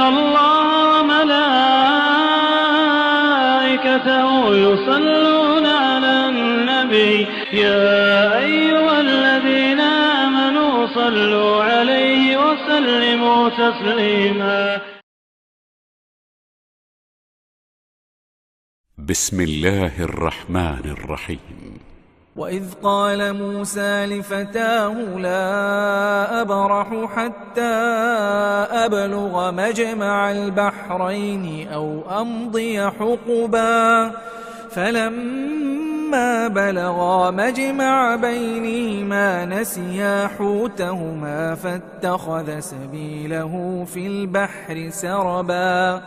اللَّهَ وَمَلَائِكَتَهُ يُصَلُّونَ عَلَى النَّبِيِّ يَا أَيُّهَا الَّذِينَ آمَنُوا صَلُّوا عَلَيْهِ وَسَلِّمُوا تَسْلِيمًا. بسم الله الرحمن الرحيم. وإذ قال موسى لفتاه لا أبرح حتى أبلغ مجمع البحرين أو أمضي حقبا فلما بلغا مجمع بينهما نسيا حوتهما فاتخذ سبيله في البحر سربا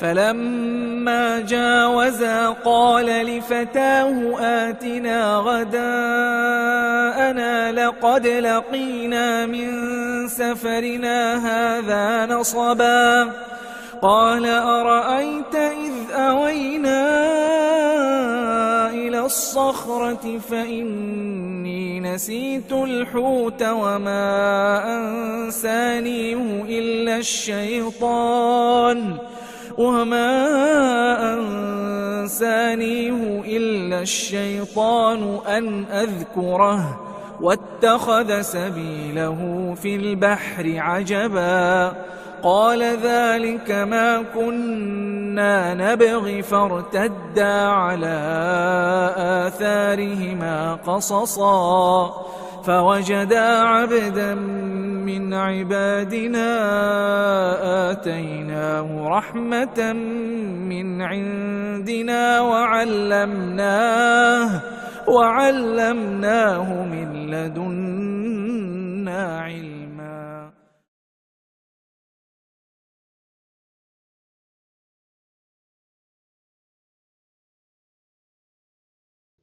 فلما جاوزا قال لفتاه آتنا غداءنا لقد لقينا من سفرنا هذا نصبا قال أرأيت إذ أوينا إلى الصخرة فإني نسيت الحوت وما أنسانيه إلا الشيطان أن أذكره واتخذ سبيله في البحر عجبا قال ذلك ما كنا نبغي فارتدا على آثارهما قصصا فوجدا عبدا من عبادنا آتيناه رحمة من عندنا وعلمناه من لدنا علما.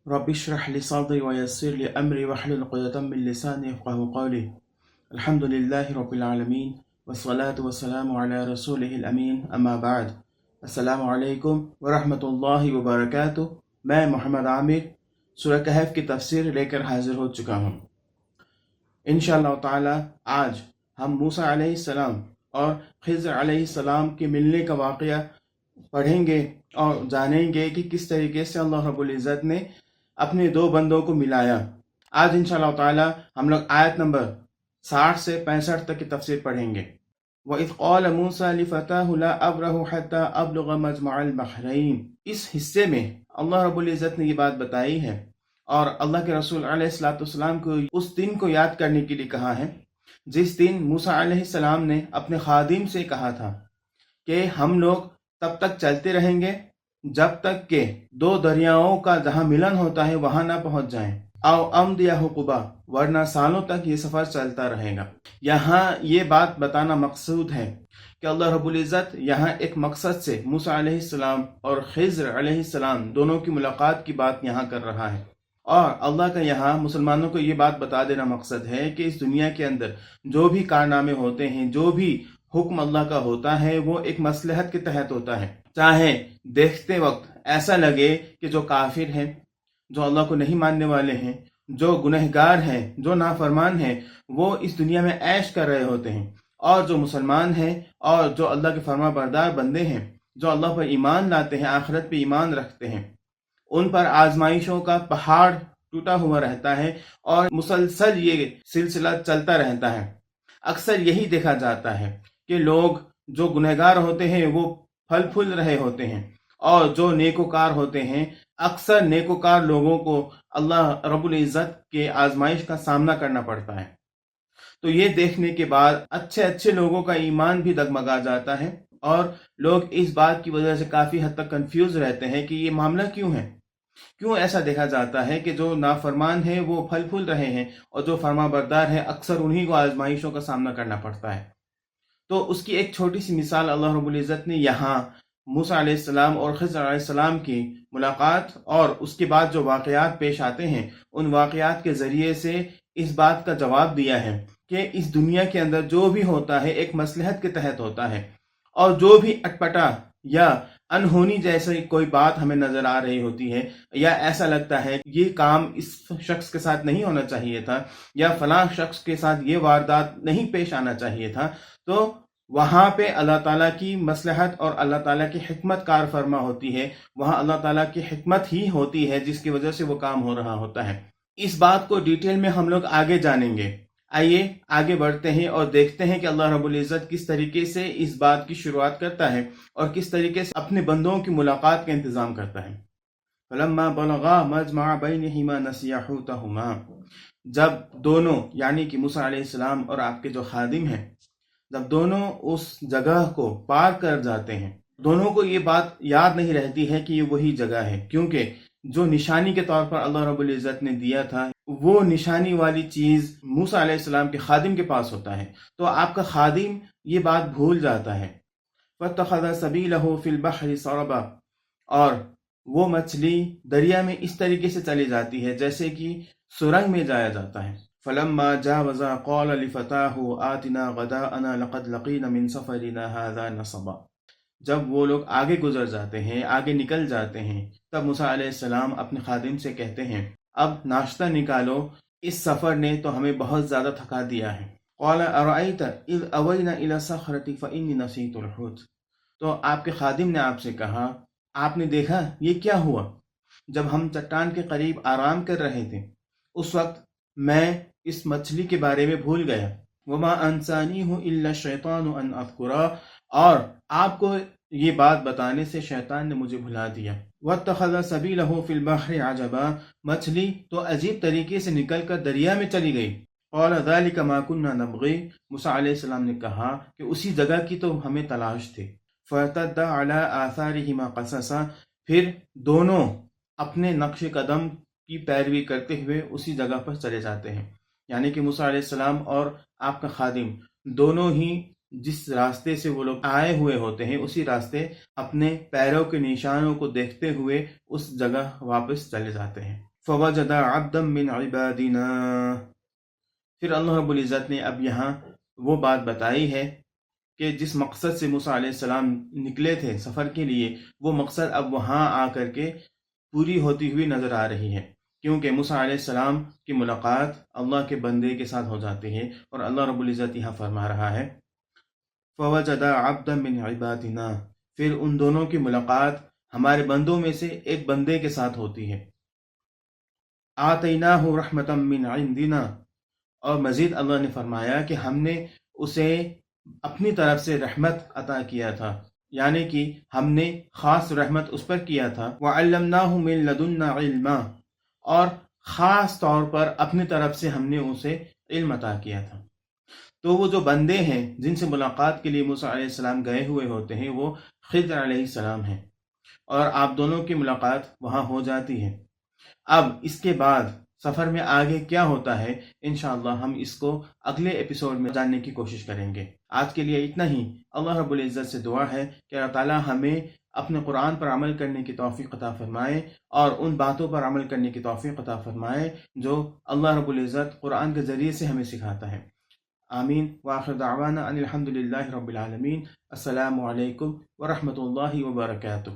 رب اشرح لي صدري ويسر لي أمري واحلل عقدة من لساني يفقهوا قولي. الحمد لله رب العالمين والصلاة والسلام على رسوله الأمين أما بعد. السلام علیکم ورحمۃ اللہ وبرکاتہ. میں محمد عامر سورہ کہف کی تفسیر لے کر حاضر ہو چکا ہوں. انشاءاللہ تعالی آج ہم موسیٰ علیہ السلام اور خضر علیہ السلام کے ملنے کا واقعہ پڑھیں گے اور جانیں گے کہ کس طریقے سے اللہ رب العزت نے اپنے دو بندوں کو ملایا. آج انشاءاللہ تعالی ہم لوگ آیت نمبر 60 سے 65 تک کی تفسیر پڑھیں گے. وَإِذْ قَالَ مُوسَى لِفَتَاهُ لَا أَبْرَحُ حَتَّى أَبْلُغَ مَجْمَعَ الْبَحْرَيْنِ. اس حصے میں اللہ رب العزت نے یہ بات بتائی ہے اور اللہ کے رسول علیہ السلام کو اس دن کو یاد کرنے کے لیے کہا ہے جس دن موسیٰ علیہ السلام نے اپنے خادم سے کہا تھا کہ ہم لوگ تب تک چلتے رہیں گے جب تک کہ دو دریاؤں کا جہاں ملن ہوتا ہے وہاں نہ پہنچ جائیں. او امضی حقبا ورنہ سالوں تک یہ سفر چلتا رہے گا. یہاں یہ بات بتانا مقصود ہے کہ اللہ رب العزت یہاں ایک مقصد سے موسیٰ علیہ السلام اور خضر علیہ السلام دونوں کی ملاقات کی بات یہاں کر رہا ہے. اور اللہ کا یہاں مسلمانوں کو یہ بات بتا دینا مقصد ہے کہ اس دنیا کے اندر جو بھی کارنامے ہوتے ہیں، جو بھی حکم اللہ کا ہوتا ہے، وہ ایک مصلحت کے تحت ہوتا ہے. چاہے دیکھتے وقت ایسا لگے کہ جو کافر ہیں، جو اللہ کو نہیں ماننے والے ہیں، جو گنہگار ہیں، جو نافرمان ہیں، وہ اس دنیا میں عیش کر رہے ہوتے ہیں، اور جو مسلمان ہیں اور جو اللہ کے فرما بردار بندے ہیں، جو اللہ پر ایمان لاتے ہیں، آخرت پہ ایمان رکھتے ہیں، ان پر آزمائشوں کا پہاڑ ٹوٹا ہوا رہتا ہے اور مسلسل یہ سلسلہ چلتا رہتا ہے. اکثر یہی دیکھا جاتا ہے کہ لوگ جو گنہگار ہوتے ہیں وہ پھل پھول رہے ہوتے ہیں، اور جو نیکوکار ہوتے ہیں، اکثر نیکوکار لوگوں کو اللہ رب العزت کے آزمائش کا سامنا کرنا پڑتا ہے. تو یہ دیکھنے کے بعد اچھے لوگوں کا ایمان بھی ڈگمگا جاتا ہے، اور لوگ اس بات کی وجہ سے کافی حد تک کنفیوز رہتے ہیں کہ یہ معاملہ کیوں ہے، کیوں ایسا دیکھا جاتا ہے کہ جو نافرمان ہیں وہ پھل پھول رہے ہیں اور جو فرما بردار ہیں اکثر انہی کو آزمائشوں کا سامنا کرنا پڑتا ہے. تو اس کی ایک چھوٹی سی مثال اللہ رب العزت نے یہاں موسیٰ علیہ السلام اور خضر علیہ السلام کی ملاقات اور اس کے بعد جو واقعات پیش آتے ہیں ان واقعات کے ذریعے سے اس بات کا جواب دیا ہے کہ اس دنیا کے اندر جو بھی ہوتا ہے ایک مصلحت کے تحت ہوتا ہے، اور جو بھی اٹپٹا یا انہونی جیسی کوئی بات ہمیں نظر آ رہی ہوتی ہے، یا ایسا لگتا ہے یہ کام اس شخص کے ساتھ نہیں ہونا چاہیے تھا، یا فلاں شخص کے ساتھ یہ واردات نہیں پیش آنا چاہیے تھا، تو وہاں پہ اللہ تعالیٰ کی مصلحت اور اللہ تعالیٰ کی حکمت کار فرما ہوتی ہے، وہاں اللہ تعالیٰ کی حکمت ہی ہوتی ہے جس کی وجہ سے وہ کام ہو رہا ہوتا ہے۔ اس بات کو ڈیٹیل میں ہم لوگ آگے جانیں گے۔ آئیے آگے بڑھتے ہیں اور دیکھتے ہیں کہ اللہ رب العزت کس طریقے سے اس بات کی شروعات کرتا ہے اور کس طریقے سے اپنے بندوں کی ملاقات کا انتظام کرتا ہے۔ فلما بلغا مجمع بینہما نسیا حوتہما، جب دونوں یعنی کہ موسیٰ علیہ السلام اور آپ کے جو خادم ہیں، جب دونوں اس جگہ کو پار کر جاتے ہیں، دونوں کو یہ بات یاد نہیں رہتی ہے کہ یہ وہی جگہ ہے، کیونکہ جو نشانی کے طور پر اللہ رب العزت نے دیا تھا وہ نشانی والی چیز موسیٰ علیہ السلام کے خادم کے پاس ہوتا ہے، تو آپ کا خادم یہ بات بھول جاتا ہے۔ فَاتَّخَذَ سَبِيلَهُ فِي الْبَحْرِ سَرَبًا، اور وہ مچھلی دریا میں اس طریقے سے چلی جاتی ہے جیسے کہ سرنگ میں جایا جاتا ہے۔ فَلَمَّا جَاوَزَا قَالَ لِفَتَاهُ آتِنَا غَدَاءَنَا لَقَدْ لَقِينَا مِنْ سَفَرِنَا هَذَا نَصَبًا، جب وہ لوگ آگے گزر جاتے ہیں، آگے نکل جاتے ہیں، تب موسیٰ علیہ السلام اپنے خادم سے کہتے ہیں اب ناشتہ نکالو، اس سفر نے تو ہمیں بہت زیادہ تھکا دیا ہے۔ قال ارأیت اذ اوینا الی الصخرۃ فانی نسیت الحوت، تو آپ کے خادم نے آپ سے کہا آپ نے دیکھا یہ کیا ہوا؟ جب ہم چٹان کے قریب آرام کر رہے تھے اس وقت میں اس مچھلی کے بارے میں بھول گیا۔ وما انسانیہ الا الشیطان ان اذکرہ، اور آپ کو یہ بات بتانے سے شیطان نے مجھے بھلا دیا۔ واتخذ سبیلہ فی البحر عجبا، مچھلی تو عجیب طریقے سے نکل کر دریا میں چلی گئی۔ قال ذلک ما کنا نبغی، موسیٰ علیہ السلام نے کہا کہ اسی جگہ کی تو ہمیں تلاش تھی۔ فارتد علی آثارہما قصصا، پھر دونوں اپنے نقش قدم کی پیروی کرتے ہوئے اسی جگہ پر چلے جاتے ہیں، یعنی کہ موسیٰ علیہ السلام اور آپ کا خادم دونوں ہی جس راستے سے وہ لوگ آئے ہوئے ہوتے ہیں اسی راستے اپنے پیروں کے نشانوں کو دیکھتے ہوئے اس جگہ واپس چلے جاتے ہیں۔ فوجد عبدا من عبادنا، پھر اللہ رب العزت نے اب یہاں وہ بات بتائی ہے کہ جس مقصد سے موسیٰ علیہ السلام نکلے تھے سفر کے لیے، وہ مقصد اب وہاں آ کر کے پوری ہوتی ہوئی نظر آ رہی ہے، کیونکہ موسیٰ علیہ السلام کی ملاقات اللہ کے بندے کے ساتھ ہو جاتی ہے، اور اللہ رب العزت یہاں فرما رہا ہے فوجد عبدا من عبادنا، پھر ان دونوں کی ملاقات ہمارے بندوں میں سے ایک بندے کے ساتھ ہوتی ہے۔ آتیناہ رحمتا من عندنا، اور مزید اللہ نے فرمایا کہ ہم نے اسے اپنی طرف سے رحمت عطا کیا تھا، یعنی کہ ہم نے خاص رحمت اس پر کیا تھا۔ وعلمناہ من لدنا علما، اور خاص طور پر اپنی طرف سے ہم نے اسے علم عطا کیا تھا۔ تو وہ جو بندے ہیں جن سے ملاقات کے لیے موسیٰ علیہ السلام گئے ہوئے ہوتے ہیں وہ خضر علیہ السلام ہیں، اور آپ دونوں کی ملاقات وہاں ہو جاتی ہے۔ اب اس کے بعد سفر میں آگے کیا ہوتا ہے انشاءاللہ ہم اس کو اگلے ایپیسوڈ میں جاننے کی کوشش کریں گے۔ آج کے لیے اتنا ہی۔ اللہ رب العزت سے دعا ہے کہ اللہ تعالیٰ ہمیں اپنے قرآن پر عمل کرنے کی توفیق عطا فرمائے، اور ان باتوں پر عمل کرنے کی توفیق عطا فرمائے جو اللہ رب العزت قرآن کے ذریعے سے ہمیں سکھاتا ہے۔ آمین۔ وآخر دعوانا ان الحمد للہ رب العالمین۔ السلام علیکم ورحمۃ اللہ وبرکاتہ۔